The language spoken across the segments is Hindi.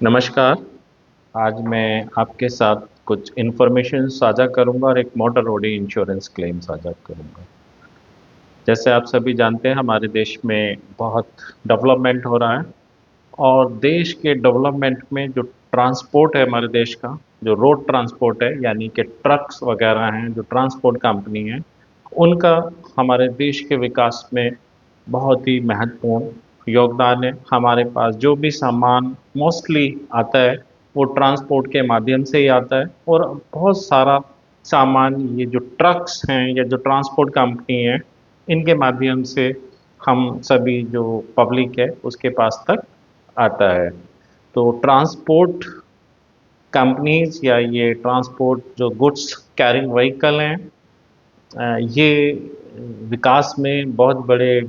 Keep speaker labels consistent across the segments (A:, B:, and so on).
A: नमस्कार। आज मैं आपके साथ कुछ इन्फॉर्मेशन साझा करूंगा और एक मोटर ओडी इंश्योरेंस क्लेम साझा करूंगा। जैसे आप सभी जानते हैं हमारे देश में बहुत डेवलपमेंट हो रहा है और देश के डेवलपमेंट में जो ट्रांसपोर्ट है हमारे देश का, जो रोड ट्रांसपोर्ट है यानी कि ट्रक्स वगैरह हैं, जो ट्रांसपोर्ट कंपनी है, उनका हमारे देश के विकास में बहुत ही महत्वपूर्ण योगदान है। हमारे पास जो भी सामान मोस्टली आता है वो ट्रांसपोर्ट के माध्यम से ही आता है और बहुत सारा सामान ये जो ट्रक्स हैं या जो ट्रांसपोर्ट कंपनी है इनके माध्यम से हम सभी जो पब्लिक है उसके पास तक आता है। तो ट्रांसपोर्ट कंपनीज या ये ट्रांसपोर्ट जो गुड्स कैरिंग व्हीकल हैं, ये विकास में बहुत बड़े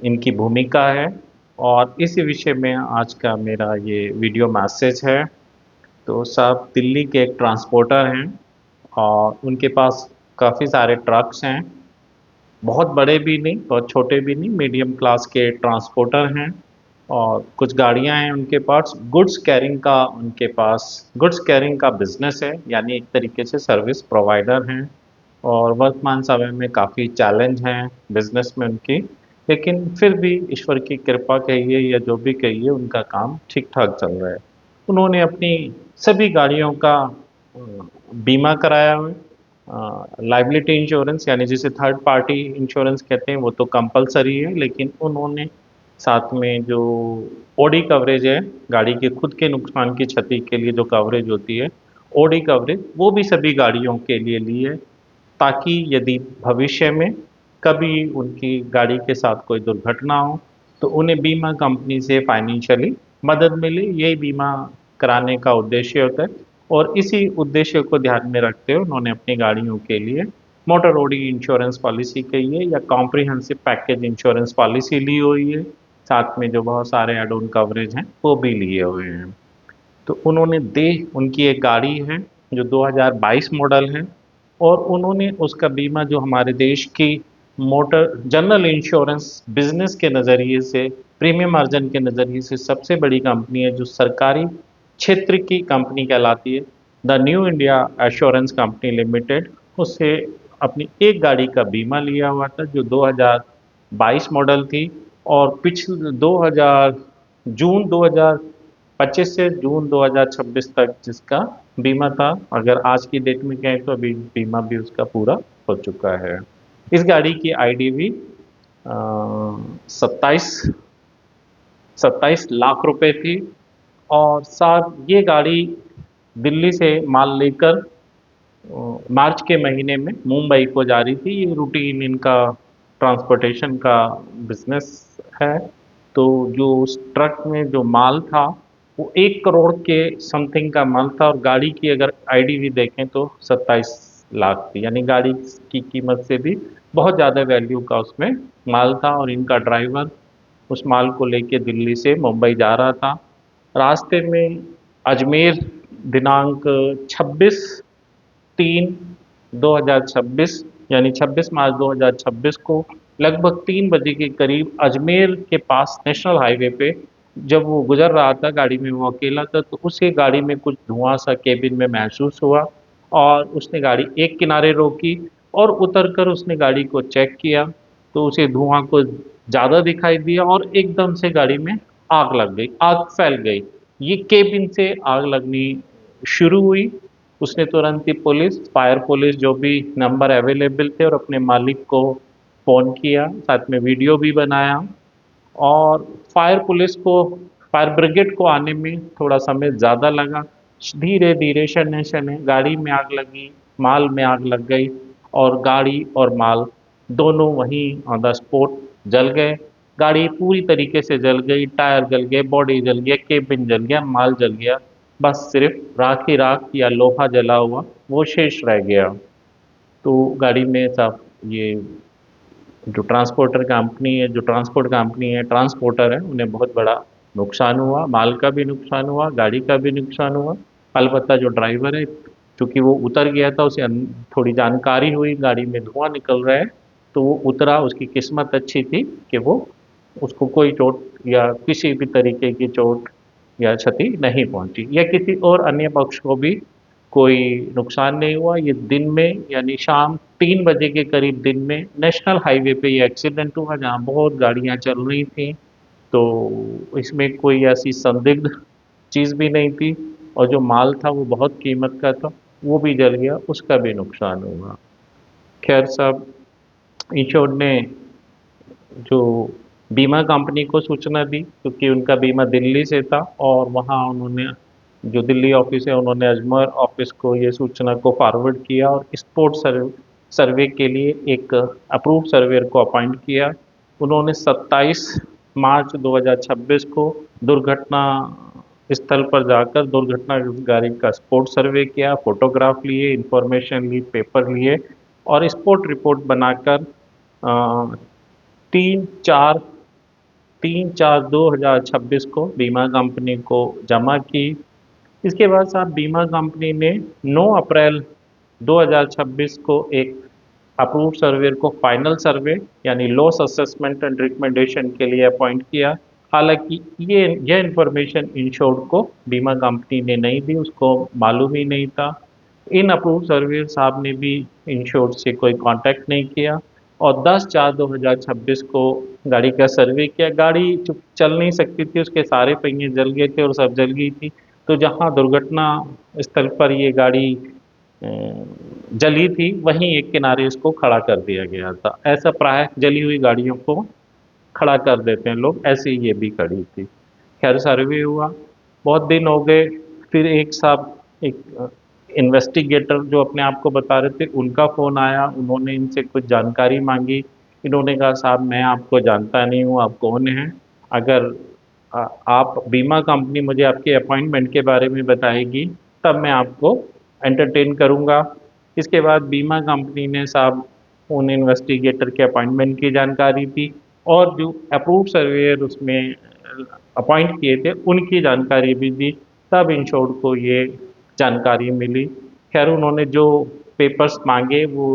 A: इनकी भूमिका है और इसी विषय में आज का मेरा ये वीडियो मैसेज है। तो साहब दिल्ली के एक ट्रांसपोर्टर हैं और उनके पास काफ़ी सारे ट्रक्स हैं, बहुत बड़े भी नहीं बहुत छोटे भी नहीं, मीडियम क्लास के ट्रांसपोर्टर हैं और कुछ गाड़ियां हैं उनके पास। गुड्स कैरिंग का बिजनेस है, यानी एक तरीके से सर्विस प्रोवाइडर हैं और वर्तमान समय में काफ़ी चैलेंज हैं बिजनेस में उनकी, लेकिन फिर भी ईश्वर की कृपा कहिए या जो भी कहिए उनका काम ठीक ठाक चल रहा है। उन्होंने अपनी सभी गाड़ियों का बीमा कराया हुआ है। लाइबिलिटी इंश्योरेंस यानी जिसे थर्ड पार्टी इंश्योरेंस कहते हैं वो तो कंपलसरी है, लेकिन उन्होंने साथ में जो ओडी कवरेज है, गाड़ी के खुद के नुकसान की क्षति के लिए जो कवरेज होती है, ओडी कवरेज, वो भी सभी गाड़ियों के लिए ली है, ताकि यदि भविष्य में कभी उनकी गाड़ी के साथ कोई दुर्घटना हो तो उन्हें बीमा कंपनी से फाइनेंशियली मदद मिले। यही बीमा कराने का उद्देश्य होता है और इसी उद्देश्य को ध्यान में रखते हुए उन्होंने अपनी गाड़ियों के लिए मोटर ओडी इंश्योरेंस पॉलिसी कही है या कॉम्प्रिहेंसिव पैकेज इंश्योरेंस पॉलिसी ली हुई है। साथ में जो बहुत सारे एड ऑन कवरेज हैं वो भी लिए हुए हैं। तो उन्होंने दे उनकी एक गाड़ी है जो 2022 मॉडल है और उन्होंने उसका बीमा जो हमारे देश की मोटर जनरल इंश्योरेंस बिजनेस के नज़रिए से, प्रीमियम मार्जिन के नज़रिए से सबसे बड़ी कंपनी है, जो सरकारी क्षेत्र की कंपनी कहलाती है, the new India assurance company limited, उससे अपनी एक गाड़ी का बीमा लिया हुआ था जो 2022 मॉडल थी और पिछले 2000 जून 2025 से जून 2026 तक जिसका बीमा था। अगर आज की डेट में कहें तो अभी बीमा भी उसका पूरा हो चुका है। इस गाड़ी की आईडीवी 27 लाख रुपए थी और साथ ये गाड़ी दिल्ली से माल लेकर मार्च के महीने में मुंबई को जा रही थी। ये रूटीन इनका ट्रांसपोर्टेशन का बिजनेस है। तो जो उस ट्रक में जो माल था वो 1 करोड़ के समथिंग का माल था और गाड़ी की अगर आईडीवी देखें तो 27 लाख थी, यानी गाड़ी की कीमत से भी बहुत ज़्यादा वैल्यू का उसमें माल था और इनका ड्राइवर उस माल को लेके दिल्ली से मुंबई जा रहा था। रास्ते में अजमेर दिनांक 26/3/2026 यानी 26 मार्च 2026 को लगभग 3 बजे के करीब अजमेर के पास नेशनल हाईवे पे जब वो गुजर रहा था, गाड़ी में वो अकेला था, तो उसे गाड़ी में कुछ धुआं सा केबिन में महसूस हुआ और उसने गाड़ी एक किनारे रोकी और उतरकर उसने गाड़ी को चेक किया तो उसे धुआं को ज़्यादा दिखाई दिया और एकदम से गाड़ी में आग लग गई, आग फैल गई। ये केबिन से आग लगनी शुरू हुई। उसने तुरंत ही फायर पुलिस जो भी नंबर अवेलेबल थे और अपने मालिक को फ़ोन किया, साथ में वीडियो भी बनाया और फायर पुलिस को, फायर ब्रिगेड को आने में थोड़ा समय ज़्यादा लगा। धीरे धीरे शने शने गाड़ी में आग लगी, माल में आग लग गई और गाड़ी और माल दोनों वहीं ऑन द स्पॉट जल गए। गाड़ी पूरी तरीके से जल गई, टायर जल गए, बॉडी जल गया, केबिन जल गया, माल जल गया, बस सिर्फ राख ही राख या लोहा जला हुआ वो शेष रह गया। तो गाड़ी में सब ये जो ट्रांसपोर्टर कंपनी है, ट्रांसपोर्टर है, उन्हें बहुत बड़ा नुकसान हुआ, माल का भी नुकसान हुआ, गाड़ी का भी नुकसान हुआ। अलबत्ता जो ड्राइवर है, चूँकि वो उतर गया था, उसे थोड़ी जानकारी हुई गाड़ी में धुआं निकल रहा है, तो वो उतरा। उसकी किस्मत अच्छी थी कि वो उसको कोई चोट या किसी भी तरीके की चोट या क्षति नहीं पहुंची या किसी और अन्य पक्ष को भी कोई नुकसान नहीं हुआ। ये दिन में यानी शाम 3 बजे के करीब दिन में नेशनल हाईवे पे ये एक्सीडेंट हुआ जहाँ बहुत गाड़ियाँ चल रही थी। तो इसमें कोई ऐसी संदिग्ध चीज़ भी नहीं थी और जो माल था वो बहुत कीमत का था, वो भी जल गया, उसका भी नुकसान हुआ। खैर साहब, इंश्योर ने जो बीमा कंपनी को सूचना दी क्योंकि उनका बीमा दिल्ली से था और वहाँ उन्होंने जो दिल्ली ऑफिस है उन्होंने अजमेर ऑफिस को ये सूचना को फॉरवर्ड किया और स्पोर्ट सर्वे के लिए एक अप्रूव सर्वेयर को अपॉइंट किया। उन्होंने 27 मार्च 2026 को दुर्घटना स्थल पर जाकर दुर्घटना गाड़ी का स्पोर्ट सर्वे किया, फोटोग्राफ लिए, इंफॉर्मेशन ली, पेपर लिए और स्पोर्ट रिपोर्ट बनाकर अ, तीन चार 3/4/2026 को बीमा कंपनी को जमा की। इसके बाद साहब बीमा कंपनी ने 9 अप्रैल 2026 को एक अप्रूव सर्वेयर को फाइनल सर्वे यानी लॉस असेसमेंट एंड रिकमेंडेशन के लिए अपॉइंट किया। हालांकि यह इंफॉर्मेशन इंश्योर्ड को बीमा कंपनी ने नहीं दी, उसको मालूम ही नहीं था। इन अप्रूव सर्वेयर साहब ने भी इंश्योर्ड से कोई कांटेक्ट नहीं किया और 10/4/2026 को गाड़ी का सर्वे किया। गाड़ी चुप चल नहीं सकती थी, उसके सारे पहिए जल गए थे और सब जल गई थी। तो जहाँ दुर्घटना स्थल पर ये गाड़ी अ, जली थी वहीं एक किनारे इसको खड़ा कर दिया गया था। ऐसा प्रायः जली हुई गाड़ियों को खड़ा कर देते हैं लोग, ऐसे ही ये भी खड़ी थी। खैर सर्वे हुआ, बहुत दिन हो गए। फिर एक साहब एक इन्वेस्टिगेटर जो अपने आप को बता रहे थे उनका फ़ोन आया, उन्होंने इनसे कुछ जानकारी मांगी। इन्होंने कहा साहब मैं आपको जानता नहीं हूँ, आप कौन हैं? अगर आप बीमा कंपनी मुझे आपके अपॉइंटमेंट के बारे में बताएगी तब मैं आपको एंटरटेन करूँगा। इसके बाद बीमा कंपनी ने साहब उन इन्वेस्टिगेटर के अपॉइंटमेंट की जानकारी दी और जो अप्रूव सर्वेयर उसमें अपॉइंट किए थे उनकी जानकारी भी दी। तब इंश्योर्ड को ये जानकारी मिली। खैर उन्होंने जो पेपर्स मांगे वो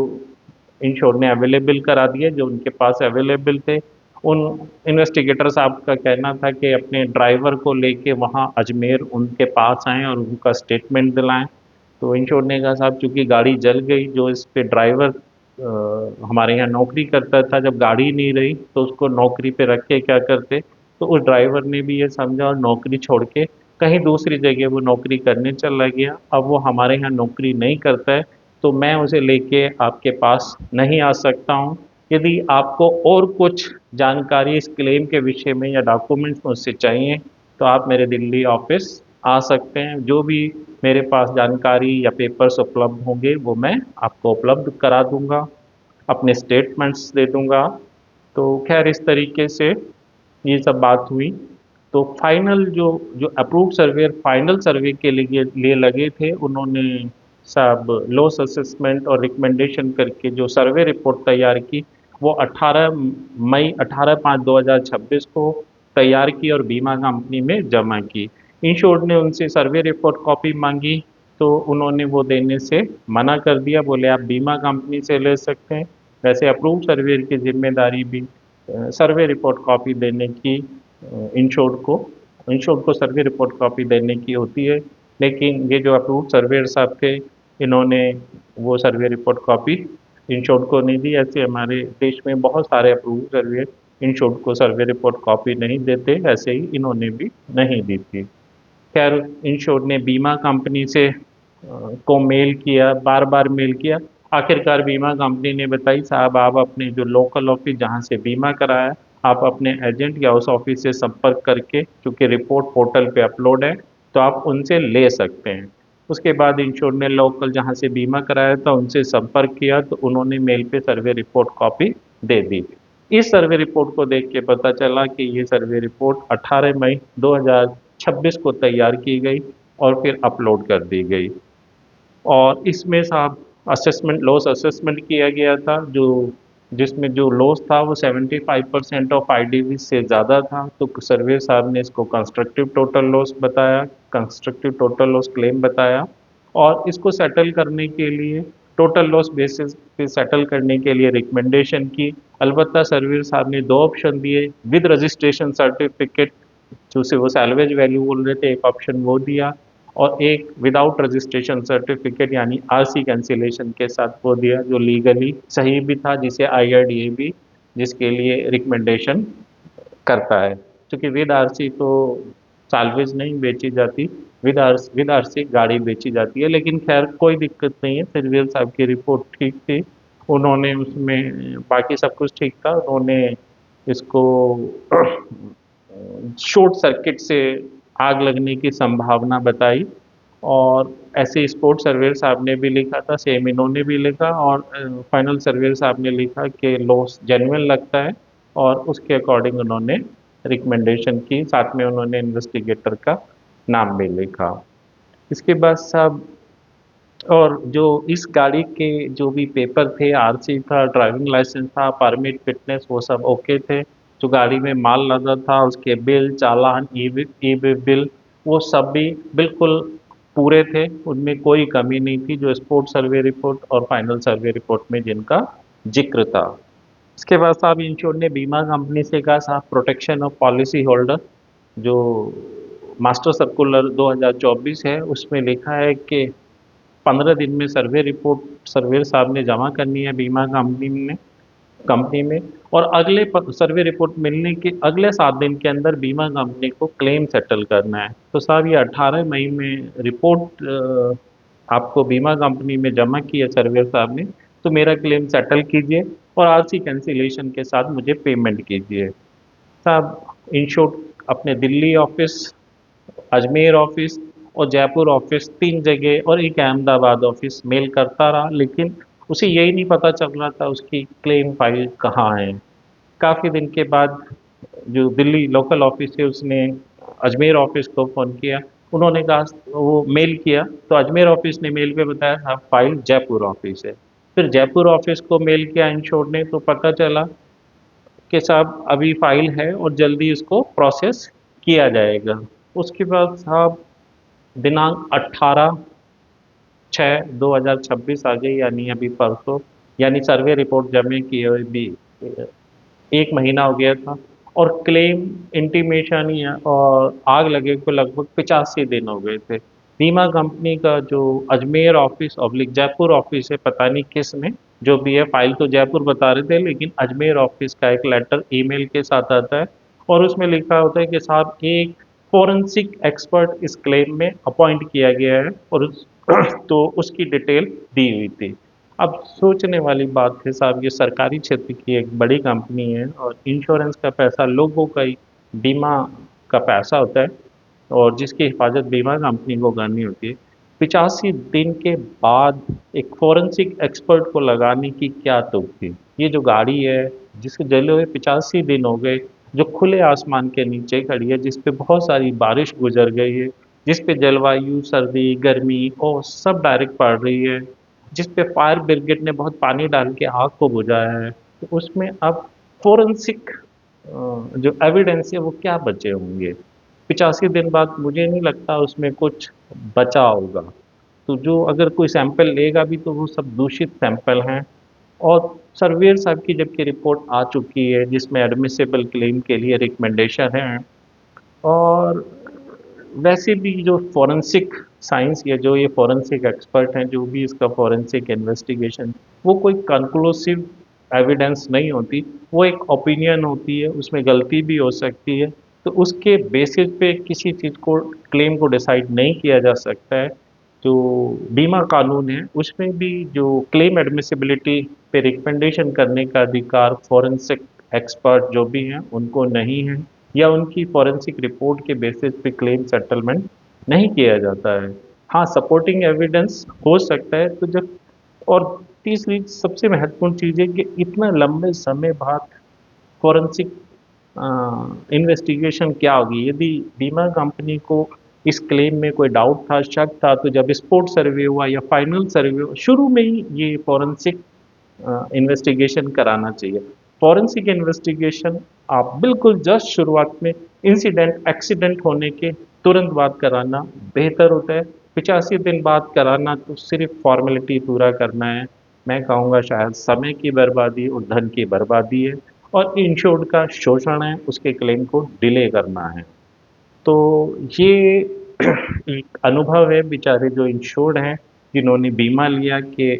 A: इंश्योर ने अवेलेबल करा दिए जो उनके पास अवेलेबल थे। उन इन्वेस्टिगेटर साहब का कहना था कि अपने ड्राइवर को लेके वहाँ अजमेर उनके पास आएँ और उनका स्टेटमेंट दिलाएं। तो इंश्योर ने कहा साहब चूँकि गाड़ी जल गई, जो इस पे ड्राइवर हमारे यहाँ नौकरी करता था, जब गाड़ी नहीं रही तो उसको नौकरी पे रख के क्या करते। तो उस ड्राइवर ने भी ये समझा और नौकरी छोड़ के कहीं दूसरी जगह वो नौकरी करने चला गया। अब वो हमारे यहाँ नौकरी नहीं करता है तो मैं उसे लेके आपके पास नहीं आ सकता हूँ। यदि आपको और कुछ जानकारी इस क्लेम के विषय में या डॉक्यूमेंट्स मुझसे चाहिए तो आप मेरे दिल्ली ऑफिस आ सकते हैं। जो भी मेरे पास जानकारी या पेपर्स उपलब्ध होंगे वो मैं आपको उपलब्ध करा दूंगा, अपने स्टेटमेंट्स दे दूंगा। तो खैर इस तरीके से ये सब बात हुई। तो फाइनल जो जो अप्रूव सर्वेयर फाइनल सर्वे के लिए लगे थे उन्होंने साहब लॉस असेसमेंट और रिकमेंडेशन करके जो सर्वे रिपोर्ट तैयार की वो 18 5 2026 को तैयार की और बीमा कंपनी में जमा की। इंश्योर्ड ने उनसे सर्वे रिपोर्ट कॉपी मांगी तो उन्होंने वो देने से मना कर दिया, बोले आप बीमा कंपनी से ले सकते हैं। वैसे अप्रूव सर्वेयर की जिम्मेदारी भी सर्वे रिपोर्ट कॉपी देने की इंश्योर्ड को इंश्योर्ड को सर्वे रिपोर्ट कॉपी देने की होती है। लेकिन ये जो अप्रूव सर्वेयर साहब थे इन्होंने वो सर्वे रिपोर्ट कॉपी इंश्योर्ड को नहीं दी। ऐसे हमारे देश में बहुत सारे अप्रूव सर्वेयर इंश्योर्ड को सर्वे रिपोर्ट कॉपी नहीं देते, ऐसे ही इन्होंने भी नहीं दी थी। खैर इंश्योर्ड ने बीमा कंपनी से को मेल किया, बार बार मेल किया। आखिरकार बीमा कंपनी ने बताई साहब आप अपने जो लोकल ऑफिस जहाँ से बीमा कराया आप अपने एजेंट या उस ऑफिस से संपर्क करके, चूँकि रिपोर्ट पोर्टल पे अपलोड है तो आप उनसे ले सकते हैं। उसके बाद इंश्योर ने लोकल जहाँ से बीमा कराया था उनसे संपर्क किया तो उन्होंने मेल पे सर्वे रिपोर्ट कॉपी दे दी। इस सर्वे रिपोर्ट को देख के पता चला कि ये सर्वे रिपोर्ट 18 मई 2026 को तैयार की गई और फिर अपलोड कर दी गई। और इसमें साहब असेसमेंट लॉस असेसमेंट किया गया था जो जिसमें जो लॉस था वो 75% ऑफ आईडीवी से ज़्यादा था। तो सर्वे साहब ने इसको कंस्ट्रक्टिव टोटल लॉस बताया, कंस्ट्रक्टिव टोटल लॉस क्लेम बताया। और इसको सेटल करने के लिए टोटल लॉस बेसिस पे सेटल करने के लिए रिकमेंडेशन की। अलबत्ता सर्वे साहब ने दो ऑप्शन दिए, विद रजिस्ट्रेशन सर्टिफिकेट जो से वो सैल्वेज वैल्यू बोल रहे थे, एक ऑप्शन वो दिया, और एक विदाउट रजिस्ट्रेशन सर्टिफिकेट यानी आरसी कैंसिलेशन के साथ वो दिया, जो लीगली सही भी था, जिसे आईआरडीए भी जिसके लिए रिकमेंडेशन करता है। क्योंकि विद आरसी तो साल्वेज नहीं बेची जाती, विद आरसी गाड़ी बेची जाती है। लेकिन खैर कोई दिक्कत नहीं है, सिरवियल साहब की रिपोर्ट ठीक थी, उन्होंने उसमें बाकी सब कुछ ठीक था, उन्होंने इसको शॉर्ट सर्किट से आग लगने की संभावना बताई। और ऐसे स्पोर्ट सर्वेयर साहब ने भी लिखा था, सेम इन्होंने भी लिखा, और फाइनल सर्वेयर साहब ने लिखा कि लॉस जेन्युइन लगता है, और उसके अकॉर्डिंग उन्होंने रिकमेंडेशन की, साथ में उन्होंने इन्वेस्टिगेटर का नाम भी लिखा। इसके बाद साहब, और जो इस गाड़ी के जो भी पेपर थे, आरसी था, ड्राइविंग लाइसेंस था, परमिट, फिटनेस, वो सब ओके थे। जो गाड़ी में माल लदा था, उसके बिल, चालान, ई बिल, वो सब भी बिल्कुल पूरे थे, उनमें कोई कमी नहीं थी, जो स्पोर्ट सर्वे रिपोर्ट और फाइनल सर्वे रिपोर्ट में जिनका जिक्र था। इसके बाद साहब इंश्योर ने बीमा कंपनी से कहा, साहब प्रोटेक्शन ऑफ पॉलिसी होल्डर, जो मास्टर सर्कुलर 2024 है, उसमें लिखा है कि 15 दिन में सर्वे रिपोर्ट सर्वेयर साहब ने जमा करनी है बीमा कंपनी में, और सर्वे रिपोर्ट मिलने के अगले 7 दिन के अंदर बीमा कंपनी को क्लेम सेटल करना है। तो साहब ये 18 मई में रिपोर्ट आपको बीमा कंपनी में जमा की है सर्वेयर साहब ने, तो मेरा क्लेम सेटल कीजिए और आरसी कैंसिलेशन के साथ मुझे पेमेंट कीजिए। साहब इंश्योर अपने दिल्ली ऑफिस, अजमेर ऑफिस और जयपुर ऑफिस, 3 जगह, और एक अहमदाबाद ऑफिस मेल करता रहा, लेकिन उसे यही नहीं पता चल रहा था उसकी क्लेम फाइल कहाँ है। काफ़ी दिन के बाद जो दिल्ली लोकल ऑफिस है, उसने अजमेर ऑफिस को फ़ोन किया, उन्होंने कहा, वो मेल किया, तो अजमेर ऑफिस ने मेल पे बताया साहब फाइल जयपुर ऑफिस है। फिर जयपुर ऑफिस को मेल किया इंश्योर ने, तो पता चला कि साहब अभी फाइल है और जल्दी इसको प्रोसेस किया जाएगा। उसके बाद साहब दिनांक 18/6/2026 आ गई, यानी अभी परसों, यानी सर्वे रिपोर्ट जमे किए हुए भी 1 महीना हो गया था, और क्लेम इंटीमेशन या और आग लगे को लगभग 85 दिन हो गए थे। बीमा कंपनी का जो Ajmer office oblique Jaipur office है, पता नहीं किस में, जो भी है, फाइल तो जयपुर बता रहे थे, लेकिन अजमेर ऑफिस का एक लेटर ईमेल के साथ आता है, और उसमें लिखा होता है कि साहब एक फोरेंसिक एक्सपर्ट इस क्लेम में अपॉइंट किया गया है, और तो उसकी डिटेल दी हुई थी। अब सोचने वाली बात है साहब, ये सरकारी क्षेत्र की एक बड़ी कंपनी है, और इंश्योरेंस का पैसा लोगों का ही, बीमा का पैसा होता है, और जिसकी हिफाजत बीमा कंपनी को करनी होती है। 85 दिन के बाद एक फोरेंसिक एक्सपर्ट को लगाने की क्या तुक थी? ये जो गाड़ी है, जिसके जले हुए 85 दिन हो गए, जो खुले आसमान के नीचे खड़ी है, जिस पे बहुत सारी बारिश गुजर गई है, जिस पे जलवायु, सर्दी, गर्मी और सब डायरेक्ट पड़ रही है, जिस पे फायर ब्रिगेड ने बहुत पानी डाल के आग को बुझाया है, तो उसमें अब फोरेंसिक जो एविडेंस है वो क्या बचे होंगे? 85 दिन बाद मुझे नहीं लगता उसमें कुछ बचा होगा। तो जो अगर कोई सैंपल लेगा भी, तो वो सब दूषित सैंपल हैं। और सर्वेयर साहब की जबकि रिपोर्ट आ चुकी है, जिसमें एडमिसिबल क्लेम के लिए रिकमेंडेशन है, और वैसे भी जो फॉरेंसिक साइंस या जो ये फॉरेंसिक एक्सपर्ट हैं, जो भी इसका फॉरेंसिक इन्वेस्टिगेशन, वो कोई कंक्लूसिव एविडेंस नहीं होती, वो एक ओपिनियन होती है, उसमें गलती भी हो सकती है। तो उसके बेसिस पे किसी चीज़ को, क्लेम को डिसाइड नहीं किया जा सकता है। जो बीमा कानून है, उसमें भी जो क्लेम एडमिसिबिलिटी पे रिकमेंडेशन करने का अधिकार फॉरेंसिक एक्सपर्ट जो भी हैं उनको नहीं है, या उनकी फॉरेंसिक रिपोर्ट के बेसिस पे क्लेम सेटलमेंट नहीं किया जाता है। हाँ, सपोर्टिंग एविडेंस हो सकता है, तो जब, और तीसरी सबसे महत्वपूर्ण चीज़ है कि इतना लंबे समय बाद फॉरेंसिक इन्वेस्टिगेशन क्या होगी? यदि बीमा कंपनी को इस क्लेम में कोई डाउट था, शक था, तो जब स्पोर्ट सर्वे हुआ या फाइनल सर्वे हुआ, शुरू में ही ये फॉरेंसिक इन्वेस्टिगेशन कराना चाहिए। फॉरेंसिक इन्वेस्टिगेशन आप बिल्कुल जस्ट शुरुआत में, इंसिडेंट एक्सीडेंट होने के तुरंत बाद कराना बेहतर होता है। 85 दिन बाद कराना तो सिर्फ फॉर्मेलिटी पूरा करना है। मैं कहूँगा शायद समय की बर्बादी और धन की बर्बादी है, और इंश्योर्ड का शोषण है, उसके क्लेम को डिले करना है। तो ये एक अनुभव है बेचारे जो इंश्योर्ड हैं, जिन्होंने बीमा लिया कि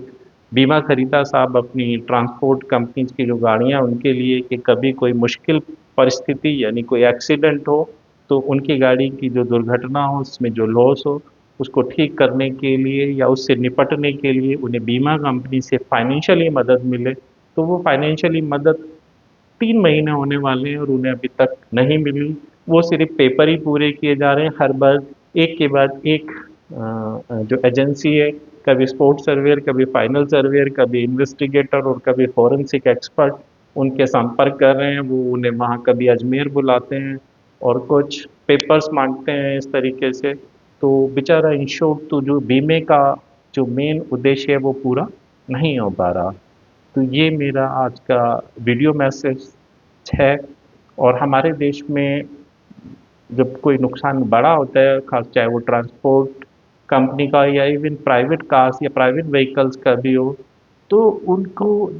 A: बीमा खरीदा साहब अपनी ट्रांसपोर्ट कंपनीज की जो गाड़ियां उनके लिए कि कभी कोई मुश्किल परिस्थिति यानी कोई एक्सीडेंट हो तो उनकी गाड़ी की जो दुर्घटना हो उसमें जो लॉस हो उसको ठीक करने के लिए या उससे निपटने के लिए उन्हें बीमा कंपनी से फाइनेंशियली मदद मिले। तो वो फाइनेंशियली मदद 3 महीने होने वाले हैं और उन्हें अभी तक नहीं मिली। वो सिर्फ पेपर ही पूरे किए जा रहे हैं हर बार, एक के बाद एक जो एजेंसी है, कभी स्पोर्ट्स सर्वेयर, कभी फाइनल सर्वेयर, कभी इन्वेस्टिगेटर और कभी फॉरेंसिक एक्सपर्ट उनके संपर्क कर रहे हैं। वो उन्हें वहाँ कभी अजमेर बुलाते हैं और कुछ पेपर्स मांगते हैं इस तरीके से। तो बेचारा इंश्योर्ड तो जो बीमे का जो मेन उद्देश्य है वो पूरा नहीं हो पा रहा। तो ये मेरा आज का वीडियो मैसेज है। और हमारे देश में जब कोई नुकसान बड़ा होता है, खास चाहे वो ट्रांसपोर्ट कंपनी का या इवन प्राइवेट कार्स या प्राइवेट व्हीकल्स का भी हो, तो उनको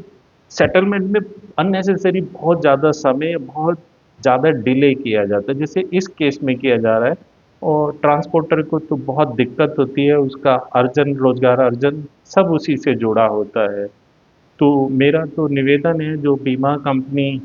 A: सेटलमेंट में अननेसेसरी बहुत ज़्यादा समय, बहुत ज़्यादा डिले किया जाता है, जैसे इस केस में किया जा रहा है। और ट्रांसपोर्टर को तो बहुत दिक्कत होती है, उसका अर्जन, रोजगार अर्जन सब उसी से जुड़ा होता है। तो मेरा तो निवेदन है जो बीमा कंपनी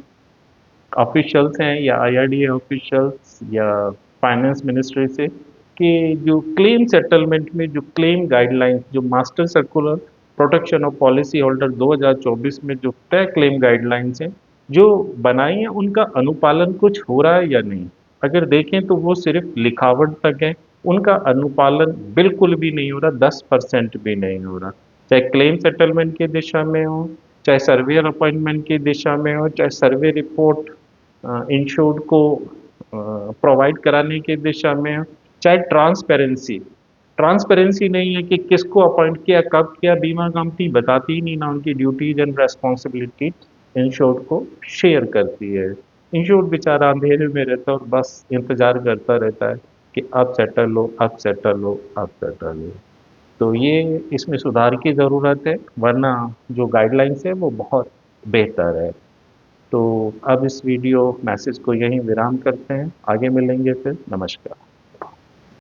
A: ऑफिशियल्स हैं या आईआरडीए ऑफिशियल्स या फाइनेंस मिनिस्ट्री से, कि जो क्लेम सेटलमेंट में जो क्लेम गाइडलाइंस, जो master circular protection of policy holder 2024 में जो तय क्लेम गाइडलाइंस हैं जो बनाई हैं, उनका अनुपालन कुछ हो रहा है या नहीं। अगर देखें तो वो सिर्फ लिखावट तक है, उनका अनुपालन बिल्कुल भी नहीं हो रहा, 10% भी नहीं हो रहा। चाहे क्लेम सेटलमेंट की दिशा में हो, चाहे सर्वेयर अपॉइंटमेंट की दिशा में हो, चाहे सर्वे रिपोर्ट इंश्योर्ड को प्रोवाइड कराने की दिशा में हो, चाहे ट्रांसपेरेंसी, ट्रांसपेरेंसी नहीं है कि किसको अपॉइंट किया, कब किया, बीमा कंपनी बताती ही नहीं, ना उनकी ड्यूटीज एंड रेस्पॉन्सिबिलिटी इंश्योर्ड को शेयर करती है। इंश्योर्ड बेचारा अंधेरे में रहता है और बस इंतजार करता रहता है कि अब सेटल हो, अब सेटल हो, अब सेटल हो। तो ये इसमें सुधार की ज़रूरत है, वरना जो गाइडलाइंस है वो बहुत बेहतर है। तो अब इस वीडियो मैसेज को यहीं विराम करते हैं, आगे मिलेंगे फिर। नमस्कार।